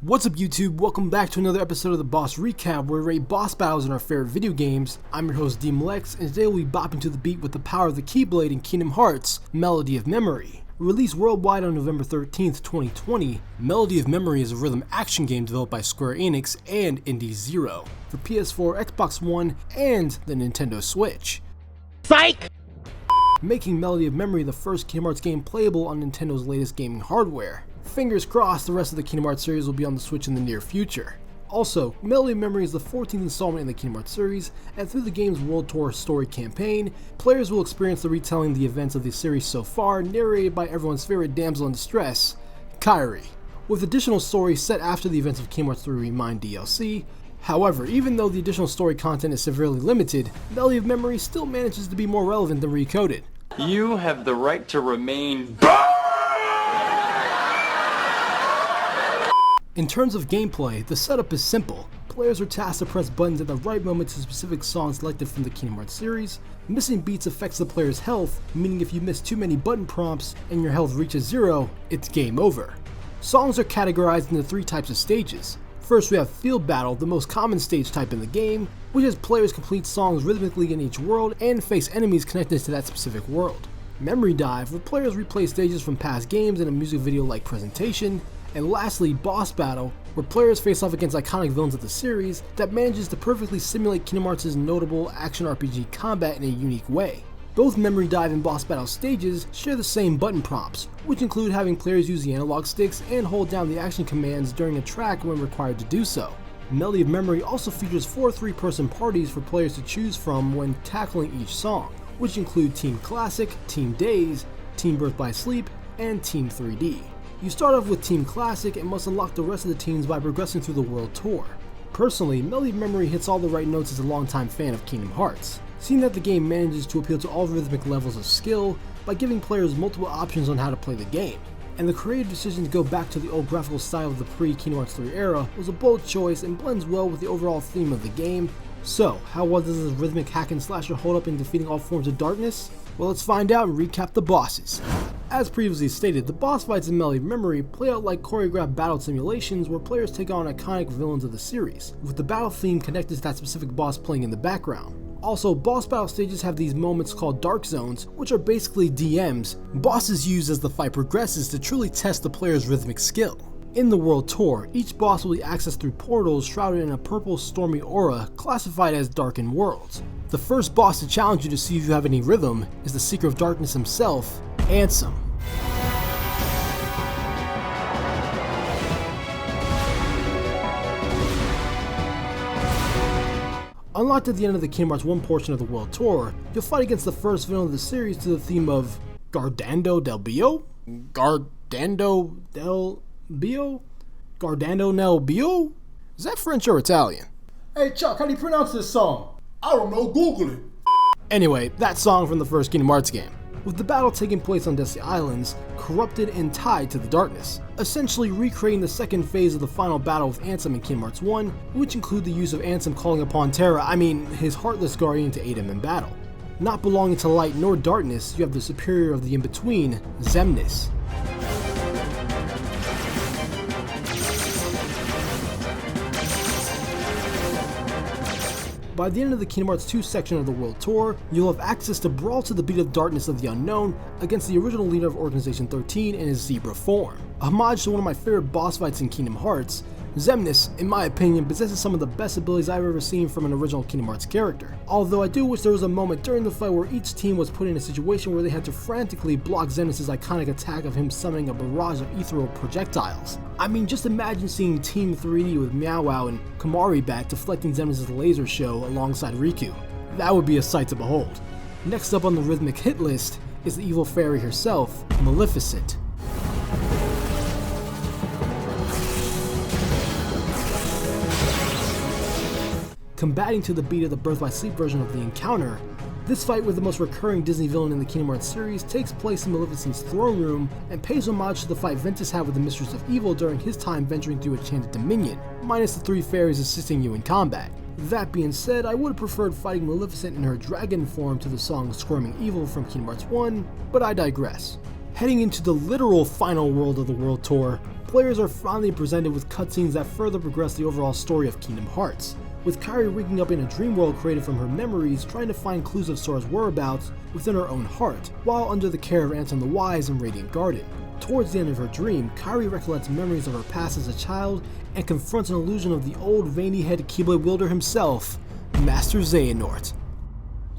What's up YouTube? Welcome back to another episode of the Boss Recap where we rate boss battles in our favorite video games. I'm your host DMLX and today we'll be bopping to the beat with the power of the Keyblade in Kingdom Hearts, Melody of Memory. Released worldwide on November 13th, 2020, Melody of Memory is a rhythm action game developed by Square Enix and Indie Zero for PS4, Xbox One, and the Nintendo Switch. Psych! Making Melody of Memory the first Kingdom Hearts game playable on Nintendo's latest gaming hardware. Fingers crossed the rest of the Kingdom Hearts series will be on the Switch in the near future. Also, Melody of Memory is the 14th installment in the Kingdom Hearts series, and through the game's World Tour story campaign, players will experience the retelling of the events of the series so far, narrated by everyone's favorite damsel in distress, Kairi, with additional stories set after the events of Kingdom Hearts 3 Remind DLC. However, even though the additional story content is severely limited, Melody of Memory still manages to be more relevant than Recoded. You have the right to remain. In terms of gameplay, the setup is simple. Players are tasked to press buttons at the right moment to specific songs selected from the Kingdom Hearts series. Missing beats affects the player's health, meaning if you miss too many button prompts and your health reaches 0, it's game over. Songs are categorized into 3 types of stages. First we have Field Battle, the most common stage type in the game, which has players complete songs rhythmically in each world and face enemies connected to that specific world. Memory Dive, where players replay stages from past games in a music video-like presentation. And lastly, Boss Battle, where players face off against iconic villains of the series that manages to perfectly simulate Kingdom Hearts' notable action RPG combat in a unique way. Both Memory Dive and Boss Battle stages share the same button prompts, which include having players use the analog sticks and hold down the action commands during a track when required to do so. Melody of Memory also features 4 3-person parties for players to choose from when tackling each song, which include Team Classic, Team Days, Team Birth by Sleep, and Team 3D. You start off with Team Classic and must unlock the rest of the teams by progressing through the World Tour. Personally, Melody of Memory hits all the right notes as a longtime fan of Kingdom Hearts, seeing that the game manages to appeal to all rhythmic levels of skill by giving players multiple options on how to play the game. And the creative decision to go back to the old graphical style of the pre-Kingdom Hearts 3 era was a bold choice and blends well with the overall theme of the game. So, how well does this rhythmic hack and slasher hold up in defeating all forms of darkness? Well, let's find out and recap the bosses. As previously stated, the boss fights in Melody of Memory play out like choreographed battle simulations where players take on iconic villains of the series, with the battle theme connected to that specific boss playing in the background. Also, boss battle stages have these moments called Dark Zones, which are basically DMs bosses use as the fight progresses to truly test the player's rhythmic skill. In the World Tour, each boss will be accessed through portals shrouded in a purple stormy aura classified as Darkened Worlds. The first boss to challenge you to see if you have any rhythm is the Seeker of Darkness himself, Ansem. Unlocked at the end of the Kingdom Hearts 1 portion of the World Tour, you'll fight against the first villain of the series to the theme of Gardando del Bio? Gardando del Bio? Gardando nel Bio? Is that French or Italian? Hey Chuck, how do you pronounce this song? I don't know, Google it. Anyway, that song from the first Kingdom Hearts game, with the battle taking place on Destiny Islands, corrupted and tied to the darkness, essentially recreating the second phase of the final battle with Ansem in Kingdom Hearts 1, which include the use of Ansem calling upon his heartless guardian to aid him in battle. Not belonging to light nor darkness, you have the superior of the in-between, Xemnas. By the end of the Kingdom Hearts 2 section of the World Tour, you'll have access to Brawl to the Beat of Darkness of the Unknown against the original leader of Organization 13 in his Zebra form. A homage to one of my favorite boss fights in Kingdom Hearts, Xemnas, in my opinion, possesses some of the best abilities I've ever seen from an original Kingdom Hearts character. Although I do wish there was a moment during the fight where each team was put in a situation where they had to frantically block Xemnas' iconic attack of him summoning a barrage of ethereal projectiles. I mean, just imagine seeing Team 3D with Meow Wow and Kamari Bat deflecting Xemnas' laser show alongside Riku. That would be a sight to behold. Next up on the rhythmic hit list is the evil fairy herself, Maleficent. Combating to the beat of the Birth by Sleep version of the encounter, this fight with the most recurring Disney villain in the Kingdom Hearts series takes place in Maleficent's throne room and pays homage to the fight Ventus had with the Mistress of Evil during his time venturing through Enchanted Dominion, minus the 3 fairies assisting you in combat. That being said, I would have preferred fighting Maleficent in her dragon form to the song Squirming Evil from Kingdom Hearts 1, but I digress. Heading into the literal final world of the World Tour, players are finally presented with cutscenes that further progress the overall story of Kingdom Hearts, with Kairi waking up in a dream world created from her memories, trying to find clues of Sora's whereabouts within her own heart, while under the care of Ansem the Wise in Radiant Garden. Towards the end of her dream, Kairi recollects memories of her past as a child and confronts an illusion of the old veiny-headed Keyblade wielder himself, Master Xehanort.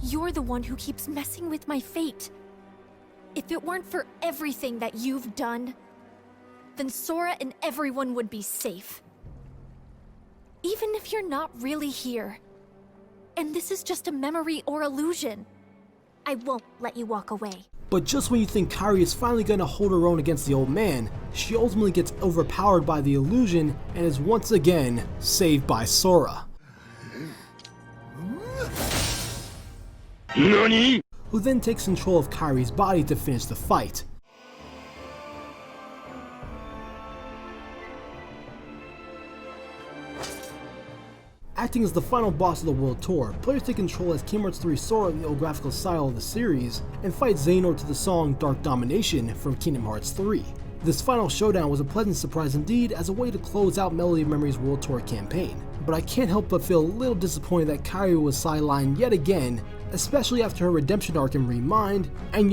You're the one who keeps messing with my fate. If it weren't for everything that you've done, then Sora and everyone would be safe. Even if you're not really here, and this is just a memory or illusion, I won't let you walk away. But just when you think Kairi is finally going to hold her own against the old man, she ultimately gets overpowered by the illusion and is once again saved by Sora. NANI?! Who then takes control of Kairi's body to finish the fight. Acting as the final boss of the World Tour, players take control as Kingdom Hearts 3 Sora in the old graphical style of the series, and fight Xehanort to the song Dark Domination from Kingdom Hearts 3. This final showdown was a pleasant surprise indeed as a way to close out Melody of Memory's World Tour campaign, but I can't help but feel a little disappointed that Kairi was sidelined yet again, especially after her redemption arc in Remind, and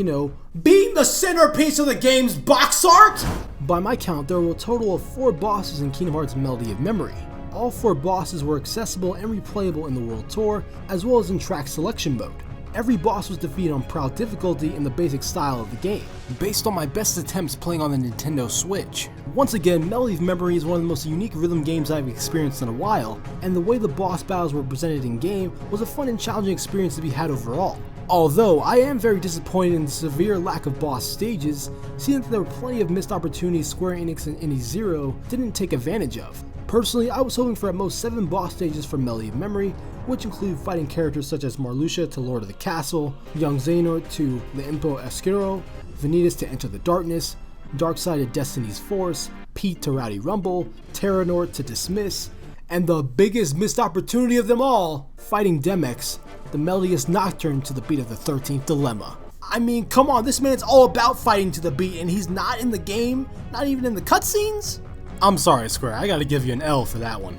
being the centerpiece of the game's box art? By my count, there were a total of 4 bosses in Kingdom Hearts Melody of Memory. All 4 bosses were accessible and replayable in the World Tour, as well as in track selection mode. Every boss was defeated on Proud difficulty in the basic style of the game, based on my best attempts playing on the Nintendo Switch. Once again, Melody of Memory is one of the most unique rhythm games I've experienced in a while, and the way the boss battles were presented in game was a fun and challenging experience to be had overall. Although, I am very disappointed in the severe lack of boss stages, seeing that there were plenty of missed opportunities Square Enix and Indie Zero didn't take advantage of. Personally, I was hoping for at most 7 boss stages for Melody of Memory, which include fighting characters such as Marluxia to Lord of the Castle, young Xehanort to the Impo Oscuro, Vanitas to Enter the Darkness, Darkseid to Destiny's Force, Pete to Rowdy Rumble, Terranort to Dismiss, and the biggest missed opportunity of them all, fighting Demyx, the melodious Nocturne to the beat of the 13th Dilemma. I mean, come on, this man's all about fighting to the beat and he's not in the game, not even in the cutscenes? I'm sorry, Square, I gotta give you an L for that one.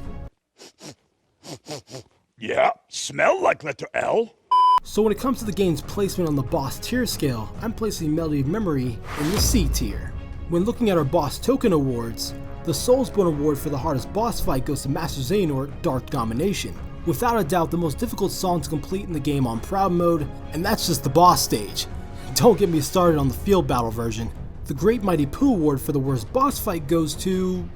Yeah, smell like letter L? So when it comes to the game's placement on the boss tier scale, I'm placing Melody of Memory in the C tier. When looking at our boss token awards, the Soulsborne award for the hardest boss fight goes to Master Xehanort, Dark Domination. Without a doubt the most difficult song to complete in the game on Proud mode, and that's just the boss stage. Don't get me started on the field battle version. The Great Mighty Pooh award for the worst boss fight goes to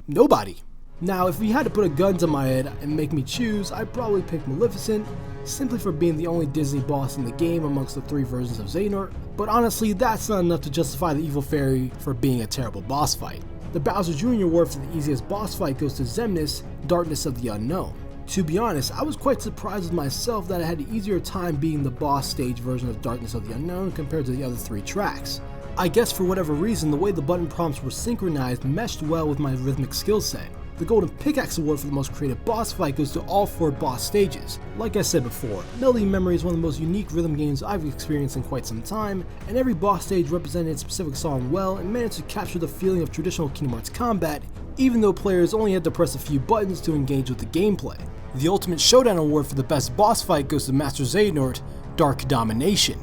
nobody. Now, if you had to put a gun to my head and make me choose, I'd probably pick Maleficent, simply for being the only Disney boss in the game amongst the 3 versions of Xehanort, but honestly, that's not enough to justify the Evil Fairy for being a terrible boss fight. The Bowser Jr. award for the easiest boss fight goes to Xemnas, Darkness of the Unknown. To be honest, I was quite surprised with myself that I had an easier time beating the boss stage version of Darkness of the Unknown compared to the other 3 tracks. I guess for whatever reason, the way the button prompts were synchronized meshed well with my rhythmic skill set. The Golden Pickaxe award for the most creative boss fight goes to all 4 boss stages. Like I said before, Melody of Memory is one of the most unique rhythm games I've experienced in quite some time, and every boss stage represented a specific song well and managed to capture the feeling of traditional Kingdom Hearts combat, even though players only had to press a few buttons to engage with the gameplay. The Ultimate Showdown award for the best boss fight goes to Master Xehanort, Dark Domination.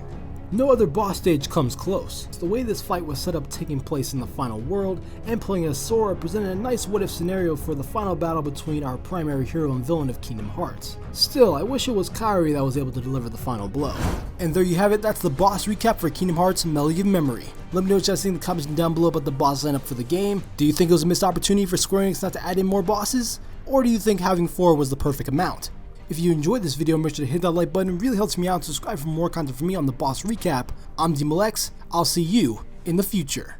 No other boss stage comes close. The way this fight was set up taking place in the final world and playing as Sora presented a nice what if scenario for the final battle between our primary hero and villain of Kingdom Hearts. Still, I wish it was Kairi that was able to deliver the final blow. And there you have it, that's the boss recap for Kingdom Hearts Melody of Memory. Let me know what you guys think in the comments down below about the boss lineup for the game. Do you think it was a missed opportunity for Square Enix not to add in more bosses? Or do you think having 4 was the perfect amount? If you enjoyed this video, make sure to hit that like button, it really helps me out, and subscribe for more content from me on the boss recap. I'm DMLX, I'll see you in the future.